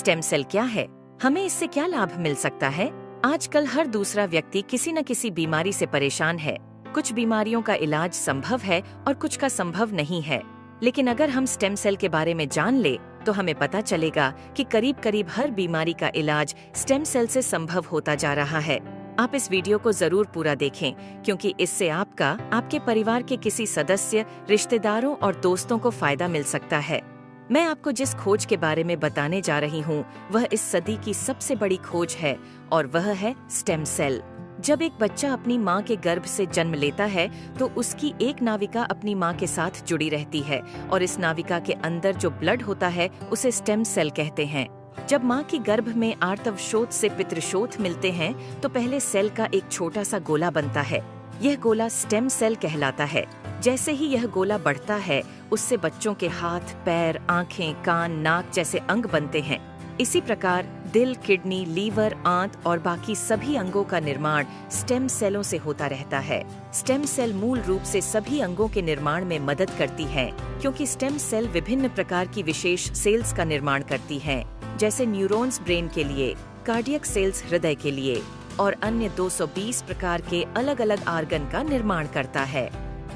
Stem cell क्या है? हमें इससे क्या लाभ मिल सकता है? आजकल हर दूसरा व्यक्ति किसी न किसी बीमारी से परेशान है। कुछ बीमारियों का इलाज संभव है और कुछ का संभव नहीं है। लेकिन अगर हम स्टेम सेल के बारे में जान ले तो हमें पता चलेगा कि करीब करीब हर बीमारी का इलाज स्टेम सेल से संभव होता जा रहा है। आप इस वीडियो को जरूर पूरा देखें, क्योंकि इससे आपका, आपके परिवार के किसी सदस्य, रिश्तेदारों और दोस्तों को फायदा मिल सकता है। मैं आपको जिस खोज के बारे में बताने जा रही हूँ वह इस सदी की सबसे बड़ी खोज है और वह है स्टेम सेल। जब एक बच्चा अपनी माँ के गर्भ से जन्म लेता है तो उसकी एक नाविका अपनी माँ के साथ जुड़ी रहती है और इस नाविका के अंदर जो ब्लड होता है उसे स्टेम सेल कहते हैं। जब माँ की गर्भ में आर्तवशोथ से पितृशोथ मिलते हैं तो पहले सेल का एक छोटा सा गोला बनता है। यह गोला स्टेम सेल कहलाता है। जैसे ही यह गोला बढ़ता है उससे बच्चों के हाथ, पैर, आँखें, कान, नाक जैसे अंग बनते हैं। इसी प्रकार दिल, किडनी, लीवर, आंत और बाकी सभी अंगों का निर्माण स्टेम सेलों से होता रहता है। स्टेम सेल मूल रूप से सभी अंगों के निर्माण में मदद करती है, क्योंकि स्टेम सेल विभिन्न प्रकार की विशेष सेल्स का निर्माण करती हैं, जैसे न्यूरॉन्स ब्रेन के लिए, कार्डियक सेल्स हृदय के लिए और अन्य 220 प्रकार के अलग अलग आर्गन का निर्माण करता है।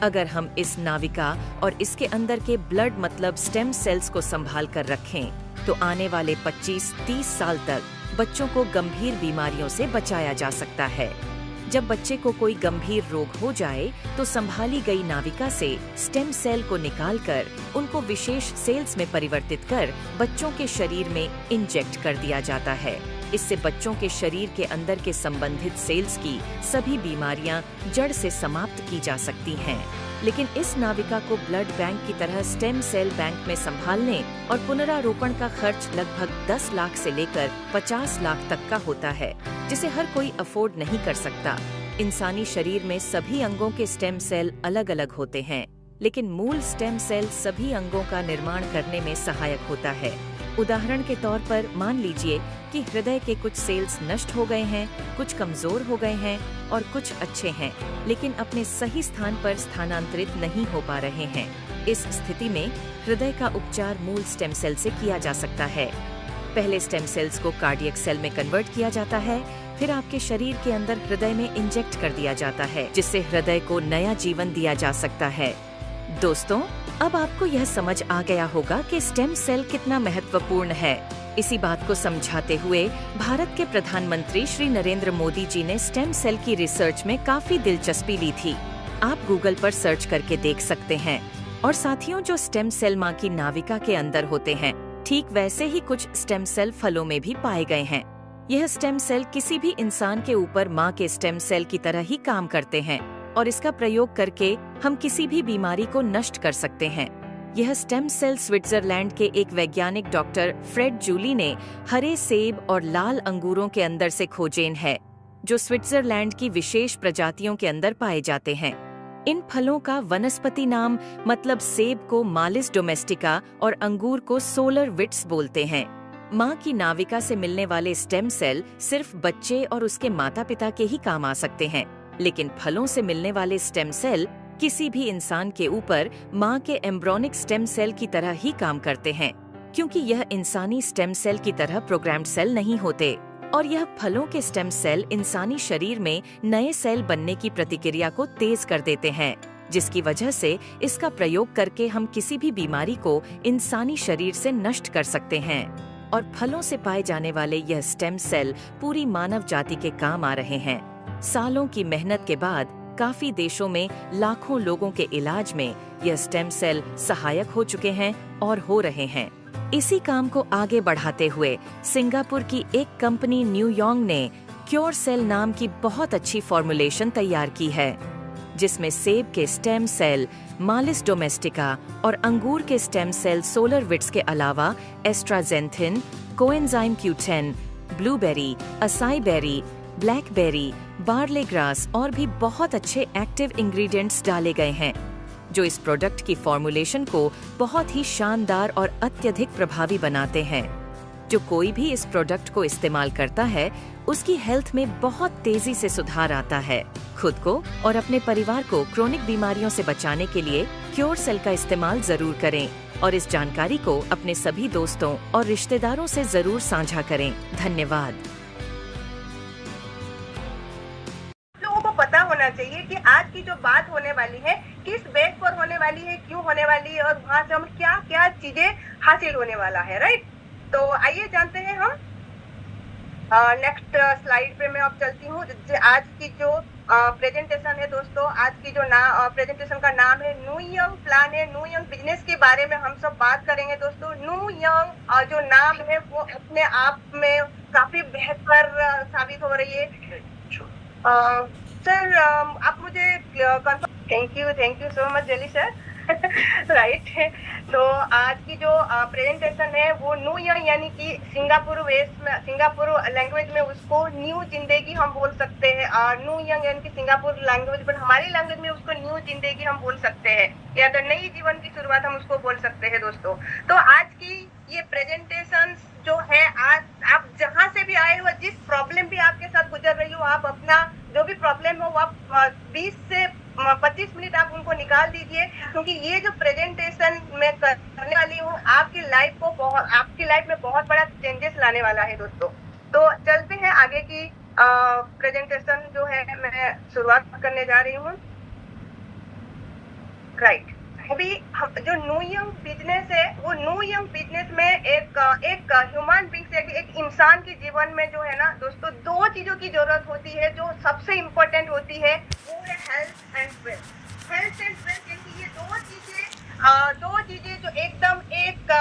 अगर हम इस नाविका और इसके अंदर के ब्लड मतलब स्टेम सेल्स को संभाल कर रखें तो आने वाले 25-30 साल तक बच्चों को गंभीर बीमारियों से बचाया जा सकता है। जब बच्चे को कोई गंभीर रोग हो जाए तो संभाली गई नाविका से स्टेम सेल को निकालकर उनको विशेष सेल्स में परिवर्तित कर बच्चों के शरीर में इंजेक्ट कर दिया जाता है। इससे बच्चों के शरीर के अंदर के संबंधित सेल्स की सभी बीमारियां जड़ से समाप्त की जा सकती हैं। लेकिन इस नाविका को ब्लड बैंक की तरह स्टेम सेल बैंक में संभालने और पुनरारोपण का खर्च लगभग 10 लाख से लेकर 50 लाख तक का होता है, जिसे हर कोई अफोर्ड नहीं कर सकता। इंसानी शरीर में सभी अंगों के स्टेम सेल अलग अलग होते हैं, लेकिन मूल स्टेम सेल सभी अंगों का निर्माण करने में सहायक होता है। उदाहरण के तौर पर मान लीजिए कि हृदय के कुछ सेल्स नष्ट हो गए हैं, कुछ कमजोर हो गए हैं और कुछ अच्छे हैं, लेकिन अपने सही स्थान पर स्थानांतरित नहीं हो पा रहे हैं। इस स्थिति में हृदय का उपचार मूल स्टेम सेल से किया जा सकता है। पहले स्टेम सेल्स को कार्डियक सेल में कन्वर्ट किया जाता है, फिर आपके शरीर के अंदर हृदय में इंजेक्ट कर दिया जाता है, जिससे हृदय को नया जीवन दिया जा सकता है। दोस्तों, अब आपको यह समझ आ गया होगा कि स्टेम सेल कितना महत्वपूर्ण है। इसी बात को समझाते हुए भारत के प्रधानमंत्री श्री नरेंद्र मोदी जी ने स्टेम सेल की रिसर्च में काफी दिलचस्पी ली थी। आप गूगल पर सर्च करके देख सकते हैं। और साथियों, जो स्टेम सेल माँ की नाविका के अंदर होते हैं, ठीक वैसे ही कुछ स्टेम सेल फलों में भी पाए गए हैं। यह स्टेम सेल किसी भी इंसान के ऊपर माँ के स्टेम सेल की तरह ही काम करते हैं और इसका प्रयोग करके हम किसी भी बीमारी को नष्ट कर सकते हैं। यह स्टेम सेल स्विट्जरलैंड के एक वैज्ञानिक डॉक्टर फ्रेड जूली ने हरे सेब और लाल अंगूरों के अंदर से खोजेन है, जो स्विट्जरलैंड की विशेष प्रजातियों के अंदर पाए जाते हैं। इन फलों का वनस्पति नाम मतलब सेब को मालिस डोमेस्टिका और अंगूर को सोलर विट्स बोलते हैं। माँ की नाविका से मिलने वाले स्टेम सेल सिर्फ बच्चे और उसके माता पिता के ही काम आ सकते हैं, लेकिन फलों से मिलने वाले स्टेम सेल किसी भी इंसान के ऊपर माँ के एम्ब्रोनिक स्टेम सेल की तरह ही काम करते हैं, क्योंकि यह इंसानी स्टेम सेल की तरह प्रोग्राम्ड सेल नहीं होते और यह फलों के स्टेम सेल इंसानी शरीर में नए सेल बनने की प्रतिक्रिया को तेज कर देते हैं, जिसकी वजह से इसका प्रयोग करके हम किसी भी बीमारी को इंसानी शरीर से नष्ट कर सकते हैं। और फलों से पाए जाने वाले यह स्टेम सेल पूरी मानव जाति के काम आ रहे हैं। सालों की मेहनत के बाद काफी देशों में लाखों लोगों के इलाज में यह स्टेम सेल सहायक हो चुके हैं और हो रहे हैं। इसी काम को आगे बढ़ाते हुए सिंगापुर की एक कंपनी न्यूयॉन्ग ने क्योर सेल नाम की बहुत अच्छी फॉर्मुलेशन तैयार की है, जिसमें सेब के स्टेम सेल मालिस डोमेस्टिका और अंगूर के स्टेम सेल सोलर विट्स के अलावा astaxanthin, coenzyme Q10, blueberry, acai berry, blackberry, barley grass और भी बहुत अच्छे एक्टिव इंग्रेडिएंट्स डाले गए हैं, जो इस प्रोडक्ट की फॉर्मुलेशन को बहुत ही शानदार और अत्यधिक प्रभावी बनाते हैं। जो कोई भी इस प्रोडक्ट को इस्तेमाल करता है उसकी हेल्थ में बहुत तेजी से सुधार आता है। खुद को और अपने परिवार को क्रोनिक बीमारियों से बचाने के लिए क्योर सेल का इस्तेमाल जरूर करें और इस जानकारी को अपने सभी दोस्तों और रिश्तेदारों से जरूर साझा करें। धन्यवाद। लोगों को पता होना चाहिए कि आज की जो बात होने वाली है किस बेस पर होने वाली है, क्यों होने वाली है और वहां से हम क्या क्या चीजें हासिल होने वाला है, राइट। तो आइए जानते हैं हम। नेक्स्ट स्लाइड पे मैं अब चलती हूँ। आज की जो प्रेजेंटेशन है दोस्तों, आज की जो प्रेजेंटेशन का नाम है न्यू यंग प्लान है, न्यू यंग बिजनेस के बारे में हम सब बात करेंगे दोस्तों। न्यू यंग जो नाम है वो अपने आप में काफी बेहतर साबित हो रही है। सर आप मुझे confirm. Thank you so much जली सर। राइट। तो आज की जो प्रेजेंटेशन है वो न्यू यंग यानी कि सिंगापुर लैंग्वेज में उसको न्यू जिंदगी हम बोल सकते हैं। न्यू यंग यानी कि सिंगापुर लैंग्वेज, पर हमारी लैंग्वेज में उसको न्यू जिंदगी हम बोल सकते हैं, या तो नई जीवन की शुरुआत हम उसको बोल सकते हैं दोस्तों। तो आज की ये प्रेजेंटेशन जो है, आज आप जहां से भी आए हो, जिस प्रॉब्लम भी आपके साथ गुजर रही हो, आप अपना जो भी प्रॉब्लम हो वो आप 20 से 25 मिनट आप उनको निकाल दीजिए, क्योंकि ये जो प्रेजेंटेशन मैं करने वाली हूँ आपकी लाइफ में बहुत बड़ा चेंजेस लाने वाला है दोस्तों। तो चलते हैं आगे की प्रेजेंटेशन जो है मैं शुरुआत करने जा रही हूँ। राइट। अभी जो न्यू यंग बिजनेस है वो न्यू यंग बिजनेस में एक ह्यूमन बींग से एक इंसान के जीवन में जो है ना दोस्तों, दो चीजों की जरूरत होती है जो सबसे इम्पोर्टेंट होती है, वो है health and wealth. Health and wealth यानी ये दो चीजें जो एकदम एक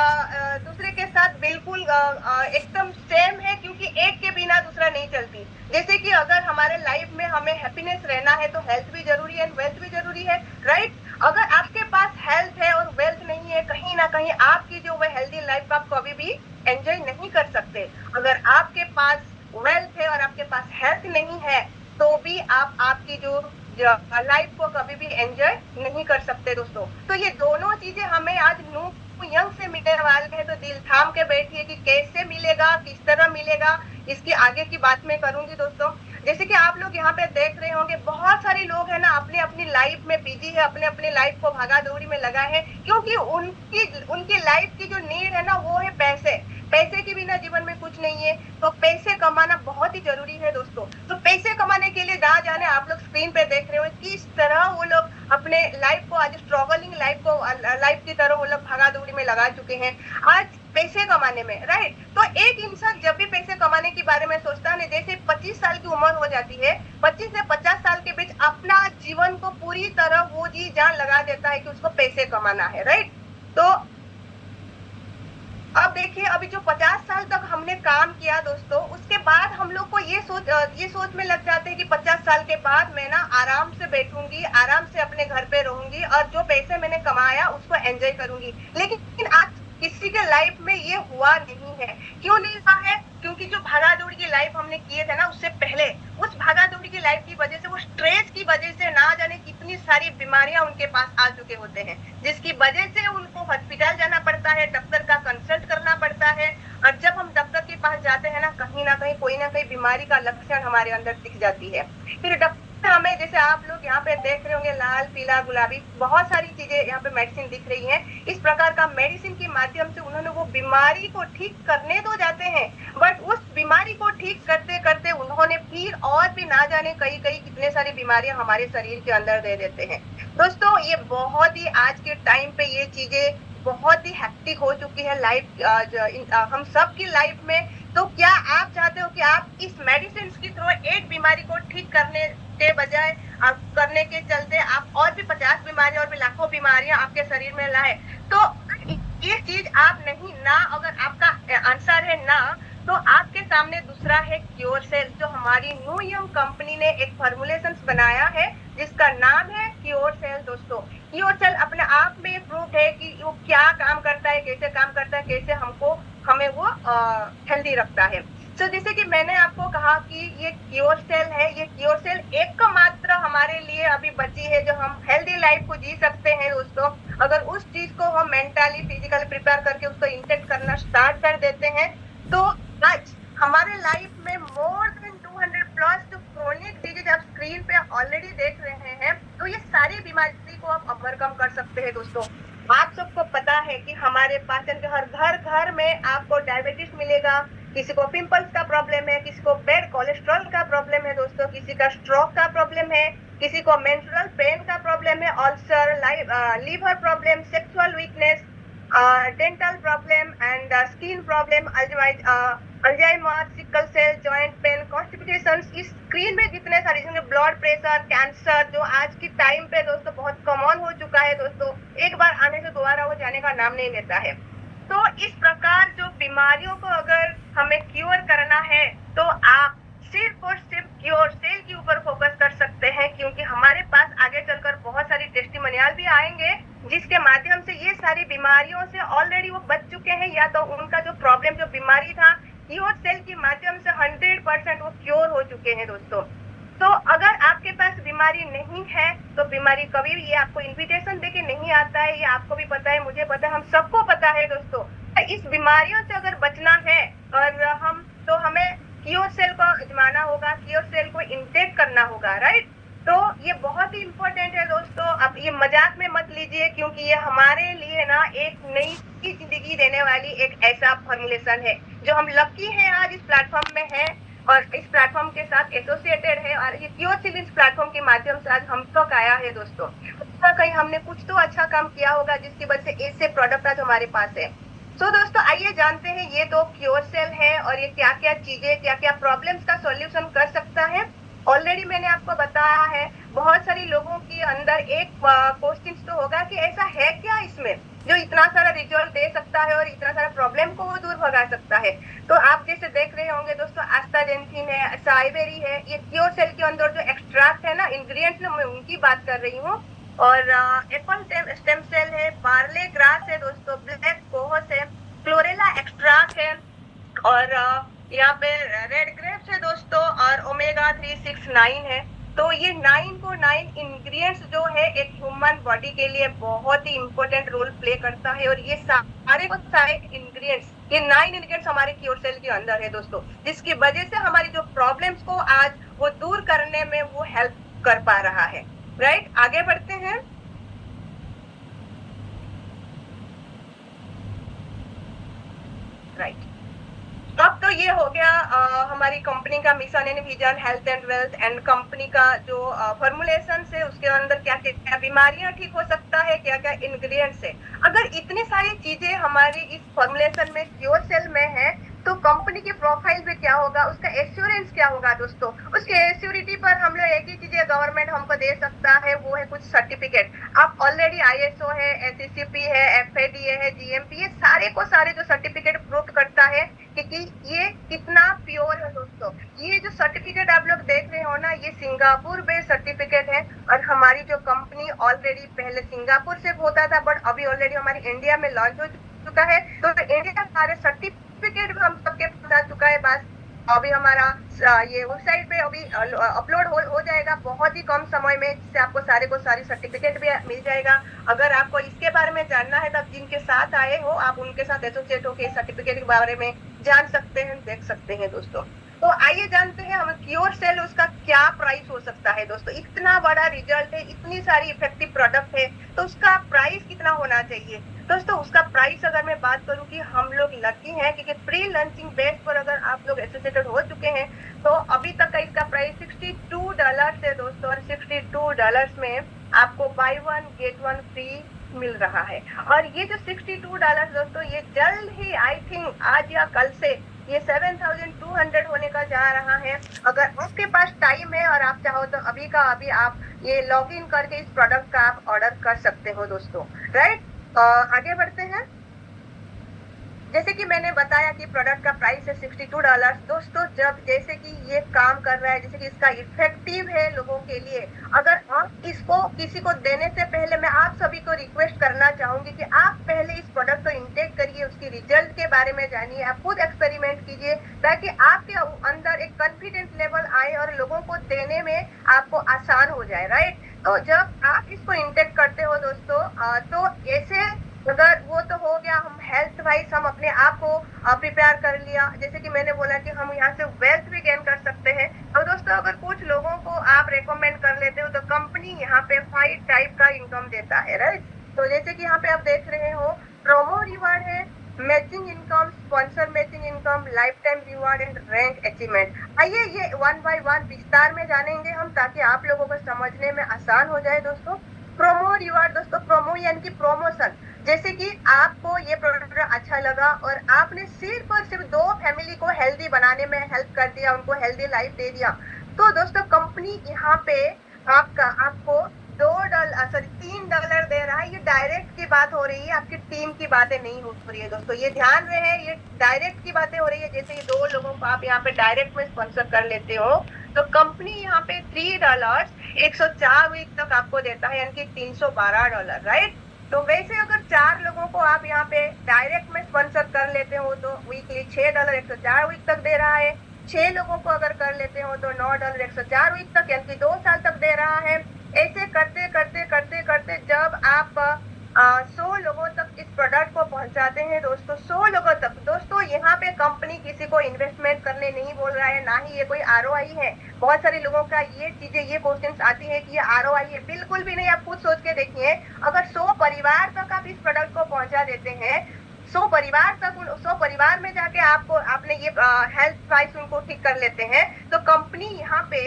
दूसरे के साथ बिल्कुल एकदम सेम है, क्योंकि एक के बिना दूसरा नहीं चलती। जैसे कि अगर हमारे लाइफ में हमें हैप्पीनेस रहना है तो हेल्थ भी जरूरी है, वेल्थ भी जरूरी है, राइट। अगर आपके पास हेल्थ है और वेल्थ नहीं है, कहीं ना कहीं आपकी जो वो हेल्दी लाइफ आप कभी भी एंजॉय नहीं कर सकते। अगर आपके पास वेल्थ है और आपके पास हेल्थ नहीं है तो भी आप आपकी जो लाइफ को कभी भी एंजॉय नहीं कर सकते दोस्तों। तो ये दोनों चीजें हमें आज न्यू यंग से मिलने वाले हैं, तो दिल थाम के बैठिए कि कैसे मिलेगा, किस तरह मिलेगा, इसकी आगे की बात मैं करूंगी दोस्तों। जैसे कि आप लोग यहाँ पे देख रहे होंगे, बहुत सारे लोग है ना अपने अपनी लाइफ में बिजी है, अपने अपने लाइफ को भागा दौड़ी में लगा है, क्योंकि उनकी लाइफ की जो नीड है ना वो है पैसे। पैसे के बिना जीवन में कुछ नहीं है, तो पैसे कमाना बहुत ही जरूरी है दोस्तों। तो पैसे कमाने के लिए ना जाने आप लोग स्क्रीन पे देख रहे हो किस तरह वो लोग अपने लाइफ को आज स्ट्रगलिंग लाइफ की तरह वो लोग भागा दौड़ी में लगा चुके हैं आज पैसे कमाने में, राइट। तो एक इंसान जब भी पैसे कमाने के बारे में सोचता है, जैसे 25 साल की उम्र हो जाती है, 25 से 50 साल के बीच अपना जीवन को पूरी तरह वो जी जान लगा देता है कि उसको पैसे कमाना है, राइट। तो अब देखिए, अभी जो 50 साल तक हमने काम किया दोस्तों, उसके बाद हम लोग को ये सोच में लग जाते हैं कि 50 साल के बाद मैं ना आराम से बैठूंगी, आराम से अपने घर पे रहूंगी और जो पैसे मैंने कमाया उसको एंजॉय करूंगी। लेकिन आज किसी के लाइफ में ये हुआ नहीं है। क्यों नहीं हुआ है? क्योंकि जो भागा दौड़ी की लाइफ हमने किए थे ना, उससे पहले उस भागा दौड़ी की लाइफ की वजह से, वो स्ट्रेस की वजह से ना जाने कितनी सारी बीमारियां उनके पास आ चुके होते हैं, जिसकी वजह से उनको हॉस्पिटल जाना पड़ता है, डॉक्टर का कंसल्ट करना पड़ता है। और जब हम डॉक्टर के पास जाते हैं ना कहीं कोई ना कहीं बीमारी का लक्षण हमारे अंदर दिख जाती है। फिर डॉक्टर हमें, जैसे आप लोग यहाँ पे देख रहे होंगे, लाल पीला गुलाबी बहुत सारी चीजें यहाँ पे मेडिसिन दिख रही हैं। इस प्रकार का मेडिसिन के माध्यम से उन्होंने वो बीमारी को ठीक करने तो जाते हैं, बट उस बीमारी को ठीक करते करते उन्होंने फिर और भी ना जाने कई कितने सारी बीमारियां हमारे शरीर के अंदर दे देते हैं दोस्तों। ये बहुत ही आज के टाइम पे ये चीजें बहुत ही हैक्टिक हो चुकी है लाइफ, हम सब की लाइफ में। तो क्या आप चाहते हो कि आप इस मेडिसिन के थ्रू एक बीमारी को ठीक करने के बजाय आप करने के चलते आप और भी 50 बीमारियां और भी लाखों बीमारियां आपके शरीर में लाए? तो ये चीज आप नहीं ना, अगर आपका आंसर है ना, तो आपके सामने दूसरा है क्योर सेल, जो हमारी न्यू यंग कंपनी ने एक फॉर्मुलेशन बनाया है जिसका नाम है क्योर सेल दोस्तों। क्योर सेल अपने आप में प्रूफ है कि वो क्या काम करता है, कैसे काम करता है, कैसे हमें वो हेल्दी रखता है। तो जैसे कि मैंने आपको कहा कि ये क्योर सेल है, ये क्योर सेल एक मात्र हमारे लिए अभी बची है जो हम हेल्दी लाइफ को जी सकते हैं दोस्तों। अगर उस चीज को हम मेंटली फिजिकली प्रिपेयर करके उसको इंटेक्ट करना स्टार्ट कर देते हैं, तो आज हमारे लाइफ में मोर देन 200 प्लस जो क्रोनिक डिजीज आप स्क्रीन पे ऑलरेडी देख रहे हैं, तो ये सारी बीमारी को आप ओवरकम कर सकते हैं दोस्तों। आप सबको पता है कि हमारे पास हर घर घर में आपको डायबिटीज मिलेगा, किसी को पिंपल्स का प्रॉब्लम है, किसी को बैड कोलेस्ट्रॉल का प्रॉब्लम है दोस्तों, किसी का स्ट्रोक का प्रॉब्लम है, किसी को मेंस्ट्रुअल पेन का प्रॉब्लम है, ulcer, liver problem, sexual weakness, dental problem and skin problem, Alzheimer, sickle cell, joint pain, constipation, इस स्क्रीन में जितने सारे ब्लड प्रेशर, कैंसर जो आज की टाइम पे दोस्तों बहुत कॉमन हो चुका है दोस्तों, एक बार आने से दोबारा वो जाने का नाम नहीं लेता है। तो इस प्रकार जो बीमारियों को अगर हमें क्योर करना है तो आप सिर्फ और सिर्फ क्योर सेल के ऊपर फोकस कर सकते हैं, क्योंकि हमारे पास आगे चलकर बहुत सारी टेस्टिमोनियल भी आएंगे जिसके माध्यम से ये सारी बीमारियों से ऑलरेडी वो बच चुके हैं, या तो उनका जो प्रॉब्लम जो बीमारी था क्योर सेल के माध्यम से 100% वो क्योर हो चुके हैं दोस्तों। तो अगर आपके पास बीमारी नहीं है तो बीमारी कभी भी ये आपको इन्विटेशन देके नहीं आता है, ये आपको भी पता है, मुझे पता है, हम सबको पता है दोस्तों। इस बीमारियों से अगर बचना है और तो हमें क्योर सेल को आजमाना होगा, क्योर सेल को इंटेक करना होगा, राइट। तो ये बहुत ही इम्पोर्टेंट है दोस्तों, आप ये मजाक में मत लीजिए, क्योंकि ये हमारे लिए ना एक नई जिंदगी देने वाली एक ऐसा फॉर्मुलेशन है जो हम लकी हैं आज इस प्लेटफॉर्म में है और इस प्लेटफॉर्म के साथ एसोसिएटेड है, और ये क्योर सेल इस प्लेटफॉर्म के माध्यम से आज हम तक आया है दोस्तों। कहीं हमने कुछ तो अच्छा काम किया होगा जिसकी वजह से ऐसे प्रोडक्ट आज हमारे पास है। तो दोस्तों आइए जानते हैं ये दो क्योर सेल है और ये क्या क्या चीजें, क्या क्या प्रॉब्लम्स का सॉल्यूशन कर सकता है। ऑलरेडी मैंने आपको बताया है, बहुत सारे लोगों के अंदर एक क्वेश्चन तो होगा कि ऐसा है क्या इसमें जो इतना सारा रिजल्ट दे सकता है और इतना सारा प्रॉब्लम को वो दूर भगा सकता है। तो आप जैसे देख रहे होंगे दोस्तों, एस्टाजेंथिन है, साइबेरी है, ये क्योर सेल के अंदर जो एक्सट्रैक्ट है ना, इंग्रेडिएंट्स मैं उनकी बात कर रही हूँ। और एप्पल स्टेम सेल है, बार्ले ग्रास है दोस्तों, ब्लैक कोहोस है, क्लोरेला एक्सट्रैक्ट है, और यहाँ पे रेड ग्रेप्स है दोस्तों, और ओमेगा 369 है। तो ये 9 इंग्रेडिएंट्स जो है एक ह्यूमन बॉडी के लिए बहुत ही इंपॉर्टेंट रोल प्ले करता है, और ये सारे को सारे इंग्रेडिएंट्स, ये 9 इंग्रेडिएंट्स हमारे क्योर सेल के अंदर है दोस्तों, जिसकी वजह से हमारी जो प्रॉब्लम्स को आज वो दूर करने में वो हेल्प कर पा रहा है, राइट। आगे बढ़ते हैं। राइट, अब तो ये हो गया हमारी कंपनी का mission and vision, health and wealth, and company का जो फॉर्मुलेशन है उसके अंदर क्या क्या बीमारियां ठीक हो सकता है, क्या क्या इंग्रेडिएंट्स है। अगर इतनी सारी चीजें हमारी इस फॉर्मुलेशन में क्योर सेल में है तो कंपनी के प्रोफाइल पे क्या होगा, उसका एश्योरेंस क्या होगा दोस्तों। उसके एश्योरिटी पर हम लोग एक ही चीज गवर्नमेंट हमको दे सकता है, वो है कुछ सर्टिफिकेट। आप ऑलरेडी ISO है, SCCP है, FADA है, GMP, ये सारे को सारे जो सर्टिफिकेट प्रूव करता है कि ये कितना प्योर है दोस्तों। ये जो सर्टिफिकेट आप लोग देख रहे हो ना, ये सिंगापुर बेस्ड सर्टिफिकेट है, और हमारी जो कंपनी ऑलरेडी पहले सिंगापुर से होता था, बट अभी ऑलरेडी हमारी इंडिया में लॉन्च हो चुका है। तो इंडिया का सारे सर्टिफिकेट भी हम सबके पास आ चुका है। बस अभी हमारा ये वेबसाइट पे अभी अपलोड हो जाएगा बहुत ही कम समय में, जिससे आपको सारे को सारी सर्टिफिकेट भी मिल जाएगा। अगर आपको इसके बारे में जानना है तो आप जिनके साथ आए हो आप उनके साथ एसोसिएट होकर सर्टिफिकेट के बारे में जान सकते हैं, देख सकते हैं दोस्तों। तो आइए जानते हैं हम क्योर सेल उसका क्या प्राइस हो सकता है दोस्तों। इतना बड़ा रिजल्ट है, इतनी सारी इफेक्टिव प्रोडक्ट है, तो उसका प्राइस कितना होना चाहिए दोस्तों। उसका प्राइस अगर मैं बात करूं कि हम लोग लकी हैं क्योंकि प्री लॉन्चिंग बेस पर अगर आप लोग एसोसिएटेड हो चुके हैं तो अभी तक का इसका प्राइस $62 है दोस्तों, और $62 में आपको buy one get one free मिल रहा है। और ये जो $62 दोस्तों, ये जल्द ही आई थिंक आज या कल से ये 7,200 होने का जा रहा है। अगर आपके पास टाइम है और आप चाहो तो अभी का अभी आप ये लॉग इन करके इस प्रोडक्ट का आप ऑर्डर कर सकते हो दोस्तों, राइट। आगे बढ़ते हैं। जैसे कि मैंने बताया कि प्रोडक्ट का प्राइस है $62 दोस्तों। जब जैसे कि ये काम कर रहा है, जैसे कि इसका इफेक्टिव है लोगों के लिए, अगर आप इसको किसी को देने से पहले मैं आप सभी को रिक्वेस्ट करना चाहूंगी कि आप पहले इस प्रोडक्ट को इंटेक करिए, उसकी रिजल्ट के बारे में जानिए, आप खुद एक्सपेरिमेंट कीजिए, ताकि आपके अंदर एक कॉन्फिडेंस लेवल आए और लोगों को देने में आपको आसान हो जाए, राइट। तो जब आप इसको इंटेक करते हो दोस्तों, तो ऐसे अगर वो तो हो गया, हम हेल्थ वाइज हम अपने आप को प्रिपेयर कर लिया। जैसे कि मैंने बोला कि हम यहाँ से वेल्थ भी गेन कर सकते हैं। और दोस्तों अगर कुछ लोगों को आप रेकमेंड कर लेते हो तो कंपनी यहाँ पे 5 टाइप का इनकम देता है, राइट। तो जैसे कि यहाँ पे आप देख रहे हो, प्रोमो रिवार्ड है, matching income, sponsor matching income, life time reward and rank achievement. आइए ये वन बाय वन विस्तार में जानेंगे हम, ताकि आप लोगों को समझने में आसान हो जाए दोस्तों। प्रोमो रिवार्ड दोस्तों, प्रोमो यानी कि प्रमोशन। जैसे कि आपको ये प्रोडक्ट अच्छा लगा और आपने सिर्फ और सिर्फ 2 फैमिली को हेल्दी बनाने में हेल्प कर दिया, उनको हेल्दी लाइफ दे दिया, तो दोस्तों कंपनी यहाँ पे आपको $3 दे रहा है। ये डायरेक्ट की बात हो रही है, आपकी टीम की बातें नहीं हो रही है दोस्तों, ये ध्यान रहे, ये डायरेक्ट की बातें हो रही है। जैसे ये 2 लोगों को आप यहाँ पे डायरेक्ट में स्पॉन्सर कर लेते हो, तो कंपनी यहाँ पे $3 104 वीक तक आपको देता है, यानी कि $312, राइट। तो वैसे अगर 4 लोगों को आप यहाँ पे डायरेक्ट में स्पॉन्सर कर लेते हो तो वीकली $6 104 वीक तक दे रहा है। 6 लोगों को अगर कर लेते हो तो $9 104 वीक तक, यानी कि 2 साल तक दे रहा है। ऐसे करते करते करते करते जब आप 100 लोगों तक इस प्रोडक्ट को पहुंचाते हैं दोस्तों, 100 लोगों तक। दोस्तों यहाँ पे कंपनी किसी को इन्वेस्टमेंट करने नहीं बोल रहा है, ना ही ये कोई ROI है। बहुत सारे लोगों का ये क्वेश्चंस आती है कि ये ROI है, बिल्कुल भी नहीं। आप खुद सोच के देखिए, अगर 100 परिवार तक आप इस प्रोडक्ट को पहुंचा देते हैं, 100 परिवार में जाके आपने ये हेल्थ प्राइस उनको ठीक कर लेते हैं, तो कंपनी यहाँ पे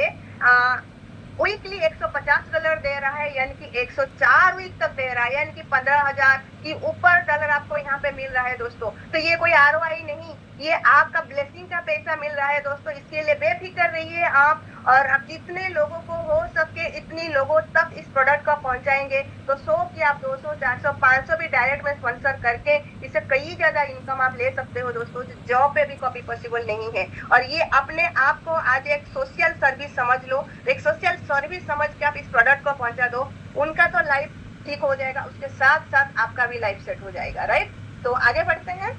वीकली $150 दे रहा है, यानी कि 104 वीक तक दे रहा है, यानी कि 15,000 की ऊपर डॉलर आपको यहाँ पे मिल रहा है दोस्तों। तो ये कोई ROI नहीं, ये आपका ब्लेसिंग का पैसा मिल रहा है दोस्तों। इसके लिए बेफिक्र रहिए आप, और आप जितने लोगों को हो सके इतनी लोगों तक इस प्रोडक्ट को पहुंचाएंगे तो 100 की आप 200 400 500 भी डायरेक्ट में स्पॉन्सर करके इससे कई ज्यादा इनकम आप ले सकते हो दोस्तों, जॉब पे भी कभी पॉसिबल नहीं है। और ये अपने आप को आज एक सोशल सर्विस समझ लो, एक सोशल सर्विस समझ के आप इस प्रोडक्ट को पहुंचा दो, उनका तो लाइफ ठीक हो जाएगा, उसके साथ साथ आपका भी लाइफ सेट हो जाएगा, राइट। तो आगे बढ़ते हैं।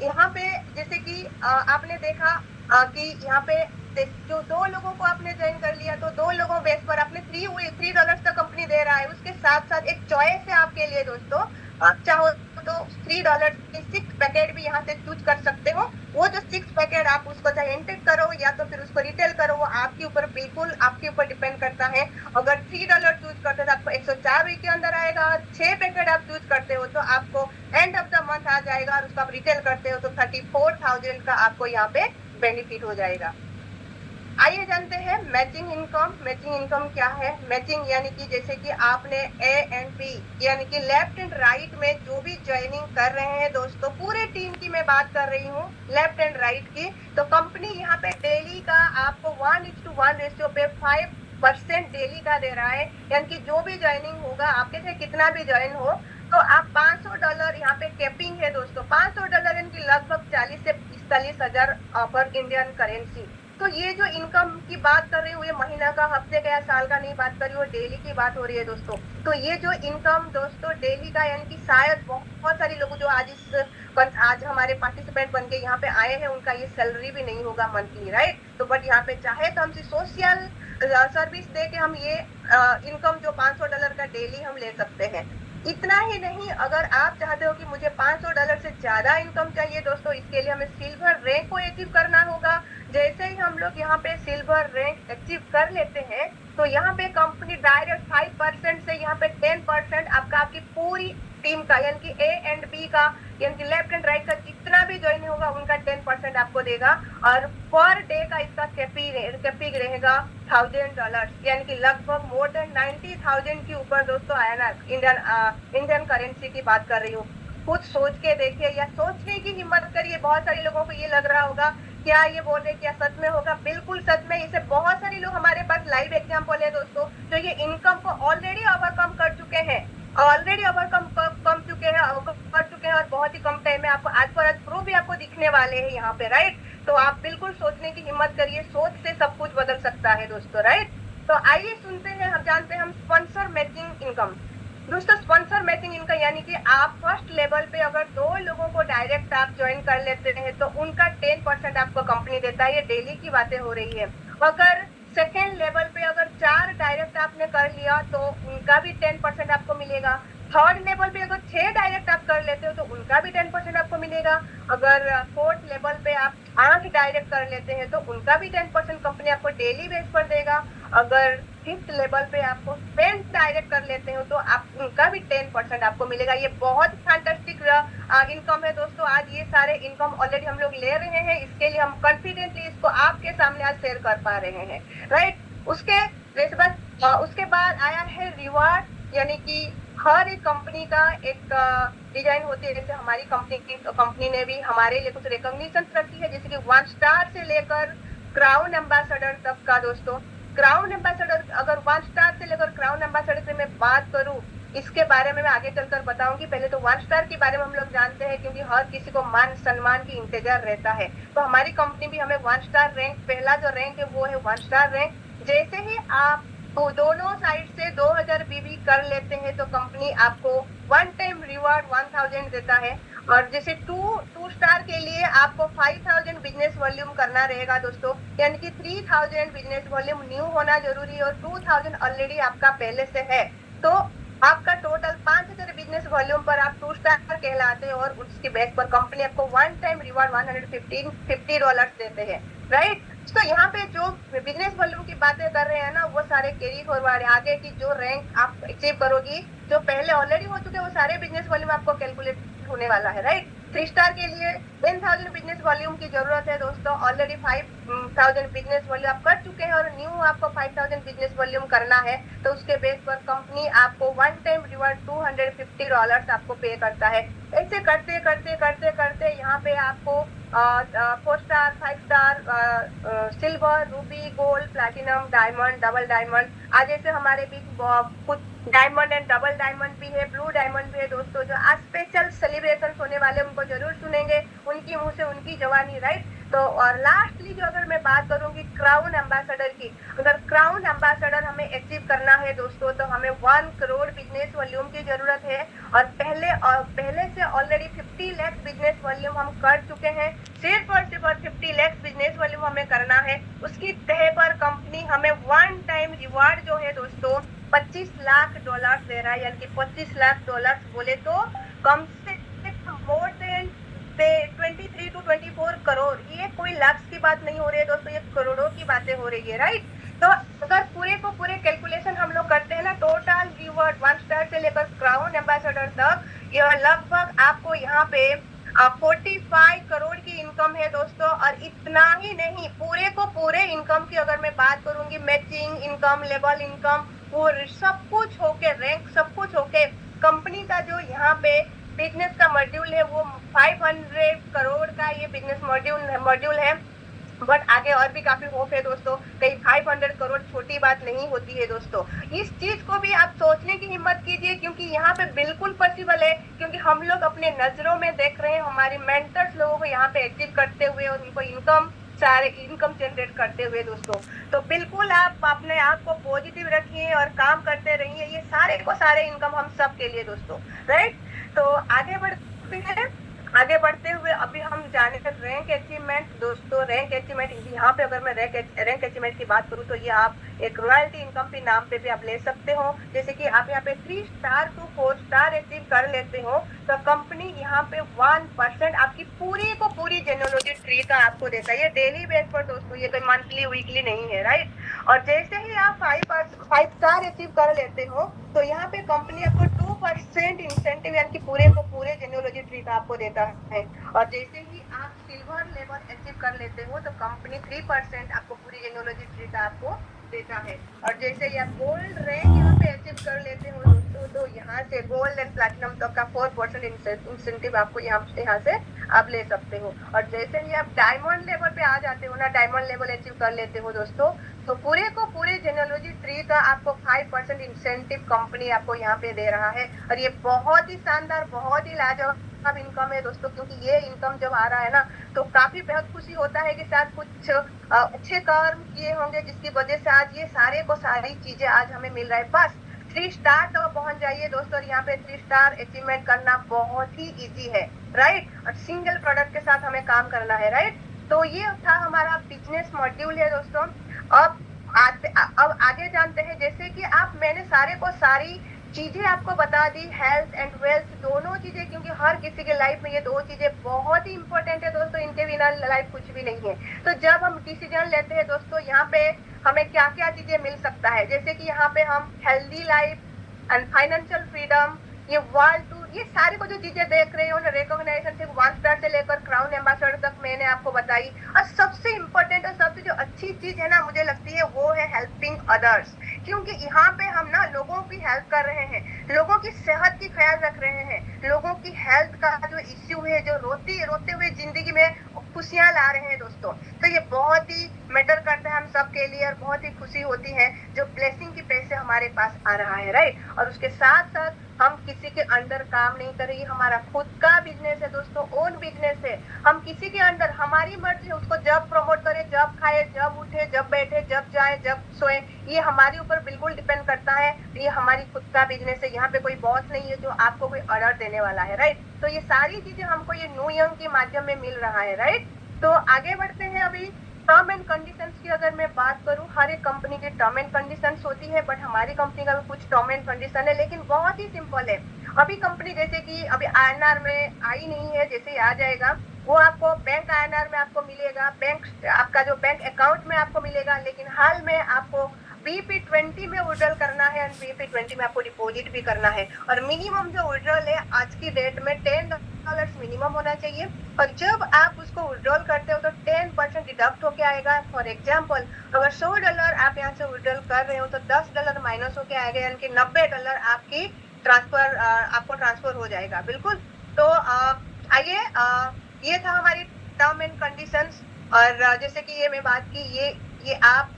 यहाँ पे जैसे कि आपने देखा कि यहाँ पे जो 2 लोगों को आपने ज्वाइन कर लिया, तो 2 लोगों बेस पर आपने $3 तक कंपनी दे रहा है। उसके साथ साथ एक चॉइस है आपके लिए दोस्तों, आप चाहो तो $3 के 6 पैकेट भी यहाँ से चूज कर सकते हो। वो जो 6 पैकेट आप उसको चाहे इंटेक करो या तो फिर उसको रिटेल करो, वो आपके ऊपर, बिल्कुल आपके ऊपर डिपेंड करता है। अगर $3 चूज करते हो तो आपको 104 वीक के अंदर आएगा। 6 पैकेट आप चूज करते हो तो आपको एंड ऑफ द मंथ आ जाएगा, और उसको आप रिटेल करते हो तो 34,000 का आपको यहाँ पे बेनिफिट हो जाएगा। आइए जानते हैं मैचिंग इनकम। मैचिंग इनकम क्या है? मैचिंग यानी कि जैसे कि आपने A एंड B यानी कि लेफ्ट एंड राइट में जो भी ज्वाइनिंग कर रहे हैं दोस्तों, पूरे टीम की मैं बात कर रही हूँ, लेफ्ट एंड राइट की, तो कंपनी यहाँ पे डेली का आपको 1:1 रेशियो पे 5% डेली का दे रहा है। यानी कि जो भी ज्वाइनिंग होगा, आपके से कितना भी ज्वाइन हो, तो आप $500 यहाँ पे कैपिंग है दोस्तों। $500 यानी कि लगभग 40 से 45,000 पर इंडियन करेंसी। तो ये जो इनकम की बात कर रही हूँ, ये महीना का, हफ्ते का या साल का नहीं बात कर रही हूँ, डेली की बात हो रही है दोस्तों। तो ये जो इनकम दोस्तों डेली का, यानी कि शायद बहुत सारे लोग जो आज हमारे पार्टिसिपेंट बन के यहाँ पे आए हैं, उनका ये सैलरी भी नहीं होगा मंथली, राइट। तो बट यहाँ पे चाहे तो हमसे सोशल सर्विस दे के हम ये इनकम जो $500 का डेली हम ले सकते हैं। इतना ही नहीं, अगर आप चाहते हो कि मुझे $500 से ज्यादा इनकम चाहिए दोस्तों, इसके लिए हमें सिल्वर रैंक को अचीव करना होगा। जैसे ही हम लोग यहाँ पे सिल्वर रैंक अचीव कर लेते हैं, तो यहाँ पे कंपनी डायरेक्ट 5% से यहाँ पे 10% आपकी पूरी टीम का, यानी कि A एंड B का, यानी कि लेफ्ट एंड राइट का जितना भी ज्वाइन होगा उनका 10% आपको देगा। और पर डे का इसका कैपिंग रहेगा $1,000, यानी कि लगभग मोर देन 90,000 के ऊपर दोस्तों INR इंडियन करेंसी की बात कर रही हूँ। खुद सोच के देखिए या सोचने की हिम्मत करिए। बहुत सारे लोगों को ये लग रहा होगा क्या ये बोल रहे, क्या सच में होगा? बिल्कुल सच में। इसे बहुत सारे लोग हमारे पास लाइव एग्जाम्पल है दोस्तों, जो ये इनकम को ऑलरेडी ओवरकम कर चुके हैं, और बहुत ही कम टाइम में आपको आज पर आज प्रूफ भी आपको दिखने वाले हैं यहाँ पे, राइट। तो आप बिल्कुल सोचने की हिम्मत करिए, सोच से सब कुछ बदल सकता है दोस्तों, राइट। तो आइए सुनते हैं, हम जानते हैं हम स्पॉन्सर मैचिंग इनकम। दोस्तों स्पॉन्सर मैचिंग इनकम यानी कि आप फर्स्ट लेवल पे अगर 2 लोगों को डायरेक्ट आप ज्वाइन कर लेते हैं तो उनका 10% आपको कंपनी देता है। ये डेली की बातें हो रही है। अगर सेकेंड लेवल पे अगर 4 डायरेक्ट आपने कर लिया तो उनका भी 10% आपको मिलेगा। थर्ड लेवल पे अगर 6 डायरेक्ट आप कर लेते हो तो उनका भी 10% आपको मिलेगा। अगर फोर्थ लेवल पे आप 8 डायरेक्ट कर लेते हैं तो उनका भी 10% कंपनी आपको डेली बेस पर देगा। अगर फिफ्थ लेवल पे आपको 10 डायरेक्ट कर लेते हो तो आप उनका भी 10% आपको मिलेगा। ये बहुत फैंटास्टिक इनकम है दोस्तों। आज ये सारे इनकम ऑलरेडी हम लोग ले रहे हैं, इसके लिए हम कॉन्फिडेंटली इसको आपके सामने आज शेयर कर पा रहे हैं, राइट। उसके बाद आया है रिवार्ड, यानी कि हर एक कंपनी का एक डिजाइन होती है। जैसे हमारी कंपनी ने भी हमारे लिए कुछ रिकॉग्निशन रखी है, जैसे कि 1 स्टार से लेकर क्राउन एम्बेसडर तक का दोस्तों। क्राउन एम्बेसडर, अगर 1 स्टार से लेकर क्राउन एम्बेसडर से मैं बात करूं, इसके बारे में मैं आगे चलकर बताऊंगी। पहले तो 1 स्टार के बारे में हम लोग जानते हैं, क्योंकि हर किसी को मान सम्मान की इंतजार रहता है। तो हमारी कंपनी भी हमें 1 स्टार रैंक, पहला जो रैंक है वो है 1 स्टार रैंक। जैसे ही आप तो दोनों साइड से 2000 बीबी कर लेते हैं तो कंपनी आपको वन टाइम रिवार्ड 1000 देता है। और जैसे 2 स्टार के लिए आपको 5000 बिजनेस वॉल्यूम करना रहेगा दोस्तों, यानी कि 3000 बिजनेस वॉल्यूम न्यू होना जरूरी है और 2000 ऑलरेडी आपका पहले से है। तो आपका टोटल 5000 बिजनेस वॉल्यूम पर आप 2 स्टार कहलाते हैं और उसके बेस पर कंपनी आपको वन टाइम रिवार्ड $150 देते हैं, राइट। तो यहाँ पे जो बिजनेस वॉल्यूम की बातें कर रहे हैं ना, वो सारे कैरी फॉरवर्ड है। आगे की जो रैंक आप अचीव करोगी, जो पहले ऑलरेडी हो चुके हैं, वो सारे बिजनेस वॉल्यूम आपको कैलकुलेट होने वाला है, राइट। 3 स्टार के लिए 10,000 बिजनेस वॉल्यूम की जरूरत है दोस्तों। ऑलरेडी 5,000 बिजनेस वॉल्यूम आप कर चुके हैं और न्यू आपको 5,000 बिजनेस वॉल्यूम करना है। तो उसके बेस पर कंपनी आपको वन टाइम रिवार्ड $250 आपको पे करता है। ऐसे करते करते करते करते यहाँ पे आपको 4 star, 5 star, silver, Ruby, gold, platinum, diamond, double diamond, आज जैसे हमारे बीच कुछ डायमंड एंड डबल डायमंड भी है, ब्लू डायमंड भी है दोस्तों। जो आज स्पेशल सेलिब्रेशन होने वाले उनको जरूर सुनेंगे, उनकी मुंह से उनकी जवानी, राइट। तो और लास्टली जो अगर मैं बात करूंगी क्राउन एम्बेसडर की, अगर क्राउन एम्बेसडर हमें अचीव करना है दोस्तों तो हमें 1 करोड़ बिजनेस वॉल्यूम की जरूरत है। और पहले से ऑलरेडी 50 लाख बिजनेस वॉल्यूम हम कर चुके हैं। सिर्फ और सिर्फ 50 लाख बिजनेस वॉल्यूम हमें करना है। उसकी तह पर कंपनी हमें वन टाइम रिवार्ड जो है दोस्तों $25 लाख दे रहा है, यानी कि $25 लाख बोले तो कम से मोर देन 23 to 24 करोड़। ये कोई लाख की बात नहीं हो रही है दोस्तों, ये करोड़ों की बातें हो रही है, राइट। तो अगर पूरे कैलकुलेशन हम लोग करते हैं ना, टोटल रिवार्ड 1 स्टार से लेकर क्राउन एम्बेसडर तक, यह लगभग आपको यहाँ पे 45 करोड़ की इनकम है दोस्तों। और इतना ही नहीं, पूरे इनकम की अगर मैं बात करूंगी, मैचिंग इनकम, लेवल इनकम, वो सब कुछ होके, रैंक सब कुछ होके, कंपनी का जो यहाँ पे बिजनेस का मॉड्यूल है वो 500 करोड़ का ये बिजनेस मॉड्यूल है। बट आगे और भी काफी होप है दोस्तों, कहीं 500 करोड़ छोटी बात नहीं होती है दोस्तों। इस चीज को भी आप सोचने की हिम्मत कीजिए, क्योंकि यहाँ पे बिल्कुल पॉसिबल है, क्योंकि हम लोग अपने नजरों में देख रहे हैं हमारे मेंटर्स लोगों को यहाँ पे अचीव करते हुए और उनको इनकम जनरेट करते हुए दोस्तों। तो बिल्कुल आप अपने आप को पॉजिटिव रखिए और काम करते रहिए। ये सारे इनकम हम सब के लिए दोस्तों, राइट। तो आगे बढ़ते हुए अभी हम जाने रैंक अचीवमेंट दोस्तों। रैंक अचीवमेंट यहाँ पे अगर मैं रैंक अचीवमेंट की बात करूँ तो ये आप एक रॉयल्टी इनकम के नाम पे भी आप ले सकते हो। जैसे कि आप यहाँ पे 3 स्टार to 4 स्टार अचीव कर लेते हो तो कंपनी यहाँ पे 1% आपकी पूरी जेनोलॉजी ट्री का आपको देता है। ये डेली बेस पर दोस्तों, ये कोई मंथली वीकली नहीं है, राइट। और जैसे ही आप 5 स्टार अचीव कर लेते हो तो यहाँ पे कंपनी आपको 2% इंसेंटिव, यानी कि पूरे जेनोलॉजी ट्री का आपको देता है। और जैसे ही आप सिल्वर लेवल अचीव कर लेते हो तो कंपनी 3% आपको पूरी जेनोलॉजी ट्री का आपको देता है। और जैसे ही आप गोल्ड रैंक यहाँ पे अचीव कर लेते हो दोस्तों तो यहाँ से गोल्ड एंड प्लैटिनम तक का 4% इंसेंटिव आपको यहाँ से आप ले सकते हो। और जैसे ही आप डायमंड लेवल पे आ जाते हो ना, डायमंड लेवल अचीव कर लेते हो दोस्तों, तो पूरे जेनोलॉजी ट्री का आपको 5% इंसेंटिव कंपनी आपको यहाँ पे दे रहा है। और ये बहुत ही शानदार, बहुत ही लाजवाब इनकम है दोस्तों, क्योंकि ये इनकम जब आ रहा है ना तो काफी बेहद खुशी होता है कि शायद कुछ अच्छे कर्म किए होंगे जिसकी वजह से आज ये सारी चीजें आज हमें मिल रहा है। बस 3 स्टार तक पहुंच जाइए दोस्तों। और यहाँ पे 3 स्टार अचीवमेंट करना बहुत ही इजी है, राइट। और सिंगल प्रोडक्ट के साथ हमें काम करना है, राइट। तो ये था हमारा बिजनेस मॉड्यूल है दोस्तों। अब आगे जानते हैं, जैसे कि मैंने सारी चीजें आपको बता दी, हेल्थ एंड वेल्थ दोनों चीजें, क्योंकि हर किसी के लाइफ में ये दो चीजें बहुत ही इंपॉर्टेंट है दोस्तों, इनके बिना लाइफ कुछ भी नहीं है। तो जब हम डिसीजन लेते हैं दोस्तों, यहाँ पे हमें क्या क्या चीजें मिल सकता है, जैसे कि यहाँ पे हम healthy life and financial freedom, ये वर्ल्ड टूर, ये सारी को जो चीजें देख रहे हो ना, रिकॉग्नाइजेशन सिर्फ 1 स्टार से लेकर क्राउन एम्बेसडर तक मैंने आपको बताई। और सबसे इम्पोर्टेंट और सबसे जो अच्छी चीज है ना मुझे लगती है वो है हेल्पिंग अदर्स, क्योंकि यहाँ पे हम ना लोगों की हेल्प कर रहे हैं, लोगों की सेहत की ख्याल रख रहे हैं, लोगों की हेल्थ का जो इश्यू है, जो रोते रोते हुए जिंदगी में खुशियां ला रहे हैं दोस्तों। तो ये बहुत ही मैटर करता है हम सब के लिए, और बहुत ही खुशी होती है जो ब्लेसिंग की पैसे हमारे पास आ रहा है, राइट। और उसके साथ साथ हम किसी के अंडर काम नहीं कर रही, हमारा खुद का बिजनेस है दोस्तों, ओन बिजनेस है। हम किसी के अंडर, हमारी मर्जी है, उसको जब प्रमोट करें, जब खाए, जब उठे, जब बैठे, जब जाए, जब सोए, ये हमारे ऊपर बिल्कुल डिपेंड करता है। ये हमारी खुद का बिजनेस है, यहाँ पे कोई बॉस नहीं है जो आपको कोई ऑर्डर देने वाला है, राइट। तो ये सारी चीजें हमको ये न्यू यंग के माध्यम में मिल रहा है, राइट। तो आगे बढ़ते हैं। अभी टर्म एंड कंडीशंस की अगर मैं बात करूं, हर एक कंपनी की टर्म एंड कंडीशंस होती है, बट हमारी कंपनी का भी कुछ टर्म एंड कंडीशन है, लेकिन बहुत ही सिंपल है। अभी कंपनी जैसे कि अभी INR में आई नहीं है, जैसे ही आ जाएगा वो आपको बैंक INR में आपको मिलेगा, बैंक आपका जो बैंक अकाउंट में आपको मिलेगा, लेकिन हाल में आपको BP20 में विड्रॉल करना है, और BP20 में आपको डिपॉजिट भी करना है। और मिनिमम जो विड्रॉल है आज की डेट में $10 मिनिमम होना चाहिए। और जब आप उसको विड्रॉल करते हो तो 10% डिडक्ट होके आएगा। फॉर एग्जाम्पल, अगर $100 आप यहाँ से विड्रॉल कर रहे हो तो $10 माइनस होके आएगा, यानी कि $90 आपकी आपको ट्रांसफर हो जाएगा, बिल्कुल। तो आइए, ये था हमारी टर्म एंड कंडीशंस। और जैसे कि ये मैं बात की, ये आपकी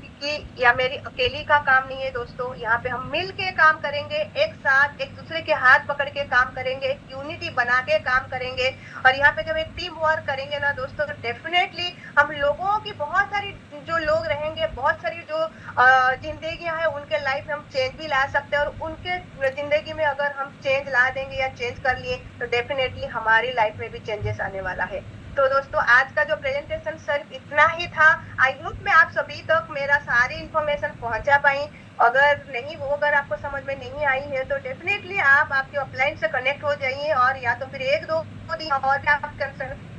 या मेरी अकेली का काम नहीं है दोस्तों, यहाँ पे हम मिल के काम करेंगे, एक साथ एक दूसरे के हाथ पकड़ के काम करेंगे, यूनिटी बना के काम करेंगे। और यहाँ पे जब एक टीम वर्क करेंगे ना दोस्तों, तो डेफिनेटली हम लोगों की बहुत सारी जो लोग रहेंगे, बहुत सारी जो जिंदगियां हैं, उनके लाइफ में हम चेंज भी ला सकते हैं। और उनके जिंदगी में अगर हम चेंज ला देंगे या चेंज कर लिए तो डेफिनेटली हमारी लाइफ में भी चेंजेस आने वाला है। तो दोस्तों आज का जो प्रेजेंटेशन सिर्फ इतना ही था। आई होप मैं आप सभी तक मेरा सारी इंफॉर्मेशन पहुंचा पाई। अगर आपको समझ में नहीं आई है तो डेफिनेटली आप आपके अपलाइन से कनेक्ट हो जाइए, और या तो फिर 1-2 दिन और आप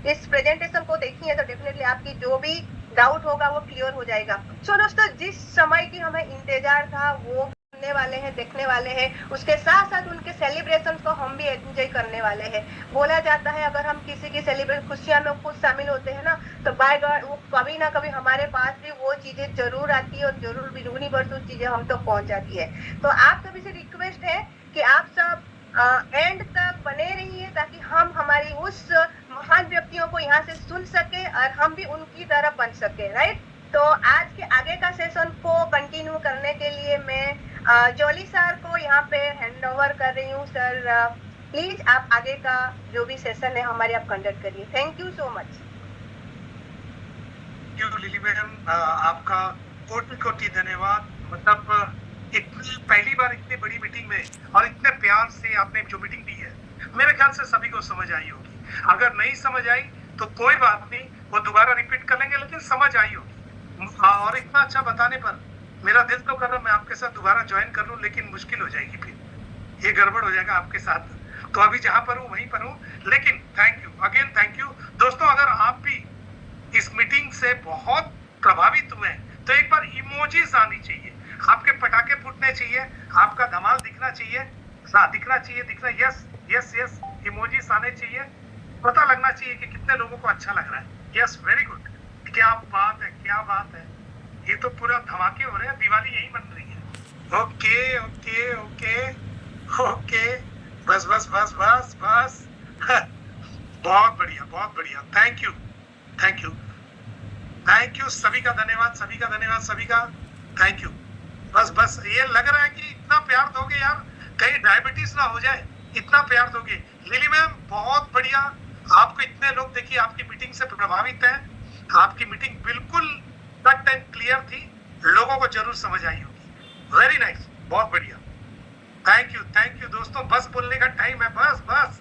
इस प्रेजेंटेशन को देखिए, तो डेफिनेटली आपकी जो भी डाउट होगा वो क्लियर हो जाएगा। सो दोस्तों, जिस समय की हमें इंतजार था वो सुनने वाले हैं, देखने वाले हैं, उसके साथ साथ उनके सेलिब्रेशन को हम भी एंजॉय करने वाले हैं। बोला जाता है अगर हम किसी की सेलिब्रेट खुशियां में खुद शामिल होते हैं ना, तो बाय गॉड वो कभी ना कभी हमारे पास भी वो चीजें जरूर आती है, और जरूर भी यूनिवर्स उस चीजें हम तक पहुंच जाती है। तो आप सभी से रिक्वेस्ट है कि आप सब एंड तक बने रहिए, ताकि हम हमारी उस महान व्यक्तियों को यहाँ से सुन सके और हम भी उनकी तरह बन सके, राइट। तो आज के आगे का सेशन को कंटिन्यू करने के लिए मैं जॉली सर को यहाँ पे हैंड ओवर कर रही हूँ। सर प्लीज आप आगे का जो भी सेशन है हमारे आप कंडक्ट करिए। Thank you so much. Lily ma'am, आपका कोटि कोटि धन्यवाद। मतलब इतनी पहली बार इतनी बड़ी मीटिंग में और इतने प्यार से आपने जो मीटिंग दी है, मेरे ख्याल से सभी को समझ आई होगी। अगर नहीं समझ आई तो कोई बात नहीं, वो दोबारा रिपीट कर लेंगे, लेकिन समझ आई होगी। और इतना अच्छा बताने पर मेरा दिल तो कर रहा मैं आपके साथ दोबारा ज्वाइन कर लूं, लेकिन मुश्किल हो जाएगी, फिर ये गड़बड़ हो जाएगा आपके साथ। तो अभी जहां पर हूं वहीं पर हूं, लेकिन thank you again, thank you दोस्तों। अगर आप भी इस मीटिंग से बहुत प्रभावित हुए तो एक बार इमोजीज आनी चाहिए, आपके पटाखे फूटने चाहिए, आपका धमाल दिखना चाहिए, यस यस यस, इमोजीज आने चाहिए, पता लगना चाहिए कि कितने लोगों को अच्छा लग रहा है। यस, वेरी गुड, क्या बात है, क्या बात है। ये तो पूरा धमाके हो रहे हैं, दिवाली यही बन रही है। ओके ओके ओके ओके, बस बस बस बस बस बहुत बढ़िया, बहुत बढ़िया। Thank you thank you thank you, सभी का धन्यवाद, सभी का धन्यवाद, सभी का थैंक यू। बस बस ये लग रहा है कि इतना प्यार दोगे यार, कहीं डायबिटीज ना हो जाए, इतना प्यार दोगे। लिली मैम बहुत बढ़िया, आपको इतने लोग देखिए आपकी मीटिंग से प्रभावित हैं, आपकी मीटिंग बिल्कुल कट एंड क्लियर थी, लोगों को जरूर समझ आई होगी। वेरी नाइस, बहुत बढ़िया, थैंक यू दोस्तों। बस बोलने का टाइम है, बस बस